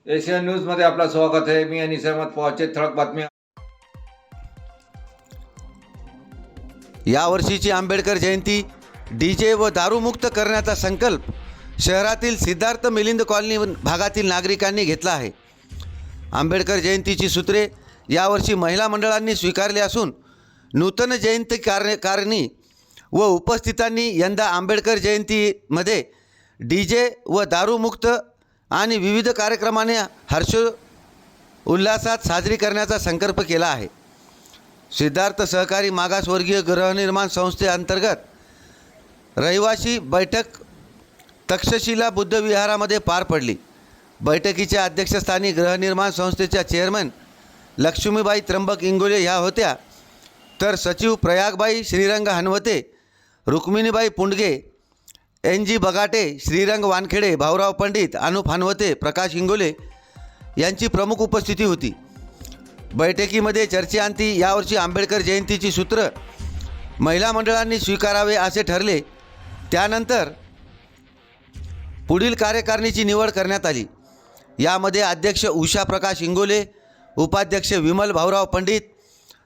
Asian न्यूजमध्ये आपलं स्वागत आहे. मी अनिस अहमद. पॉचे ठळक बातम्या. यावर्षीची आंबेडकर जयंती डीजे व दारूमुक्त करण्याचा संकल्प शहरातील सिद्धार्थ मिलिंद कॉलनी भागातील नागरिकांनी घेतला आहे. आंबेडकर जयंतीची सूत्रे यावर्षी महिला मंडळांनी स्वीकारली असून नूतन जयंती कार्यकारिणी व उपस्थितांनी यंदा आंबेडकर जयंतीमध्ये डीजे व दारूमुक्त आणि विविध कार्यक्रमाने उल्हासात साजरी करण्याचा संकल्प केला आहे. सिद्धार्थ सहकारी मागासवर्गीय गृहनिर्माण संस्थेअंतर्गत रहिवासी बैठक तक्षशिला बुद्ध विहारामध्ये पार पडली. बैठकीच्या अध्यक्षस्थानी गृहनिर्माण संस्थेच्या चेअरमन लक्ष्मीबाई त्र्यंबक इंगोले ह्या होत्या, तर सचिव प्रयागबाई श्रीरंग हनवते, रुक्मिणीबाई पुंडगे, NG बगाटे, श्रीरंग वानखेडे, भाऊराव पंडित, अनुप हनवते, प्रकाश इंगोले यांची प्रमुख उपस्थिती होती. बैठकीमध्ये चर्चेअंती यावर्षी आंबेडकर जयंतीची सूत्र महिला मंडळांनी स्वीकारावे असे ठरले. त्यानंतर पुढील कार्यकारिणीची निवड करण्यात आली. यामध्ये अध्यक्ष उषा प्रकाश इंगोले, उपाध्यक्ष विमल भाऊराव पंडित,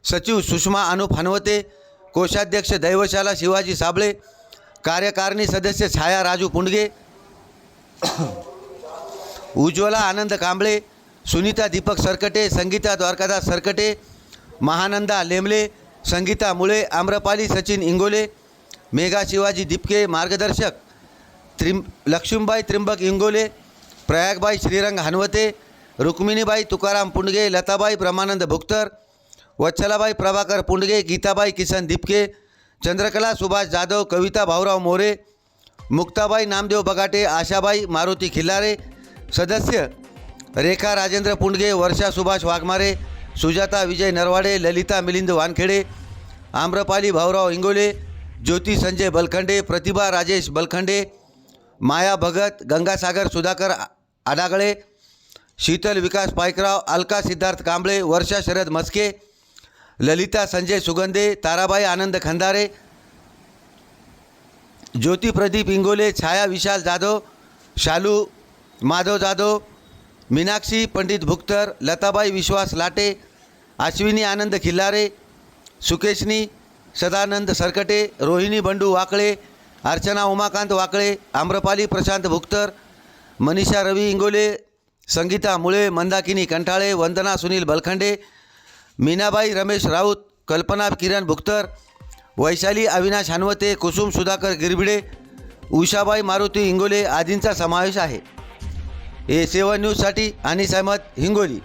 सचिव सुषमा अनुप हनवते, कोषाध्यक्ष दैवशाला शिवाजी साबळे, कार्यकारिणी सदस्य छाया राजू पुंडगे, उज्ज्वला आनंद कांबळे, सुनीता दीपक सरकटे, संगीता द्वारकादास सरकटे, महानंदा लेमले, संगीता मुळे, आम्रपाली सचिन इंगोले, मेघा शिवाजी दीपके, मार्गदर्शक लक्ष्मीबाई त्र्यंबक इंगोले, प्रयागबाई श्रीरंग हनवते, रुक्मिणीबाई तुकाराम पुंडगे, लताबाई ब्रह्मानंद भुक्तर, वत्सलाबाई प्रभाकर पुंडगे, गीताबाई किसन दीपके, चंद्रकला सुभाष जाधव, कविता भाऊराव मोरे, मुक्ताबाई नामदेव बगाटे, आशाबाई मारुती खिल्लारे, सदस्य रेखा राजेंद्र पुंडगे, वर्षा सुभाष वाघमारे, सुजाता विजय नरवाडे, ललिता मिलिंद वानखेडे, आम्रपाली भाऊराव इंगोले, ज्योती संजय बलखंडे, प्रतिभा राजेश बलखंडे, माया भगत, गंगासागर सुधाकर आडागळे, शीतल विकास पायकराव, अलका सिद्धार्थ कांबळे, वर्षा शरद मस्के, ललिता संजय सुगंधे, ताराबाई आनंद खंदारे, ज्योती प्रदीप इंगोले, छाया विशाल जाधव, शालू माधव जाधव, मीनाक्षी पंडित भुक्तर, लताबाई विश्वास लाटे, अश्विनी आनंद खिल्लारे, सुकेशनी सदानंद सरकटे, रोहिणी बंडू वाकळे, अर्चना उमाकांत वाकळे, आम्रपाली प्रशांत भुक्तर, मनीषा रवी इंगोले, संगीता मुळे, मंदाकिनी कंठाळे, वंदना सुनील बलखंडे, मीनाबाई रमेश राऊत, कल्पना किरण भुक्तर, वैशाली अविनाश हनवते, कुसुम सुधाकर गिरबिडे, उषाबाई मारुती इंगोले आदींचा समावेश आहे. A7 न्यूजसाठी अनिस अहमद, हिंगोली.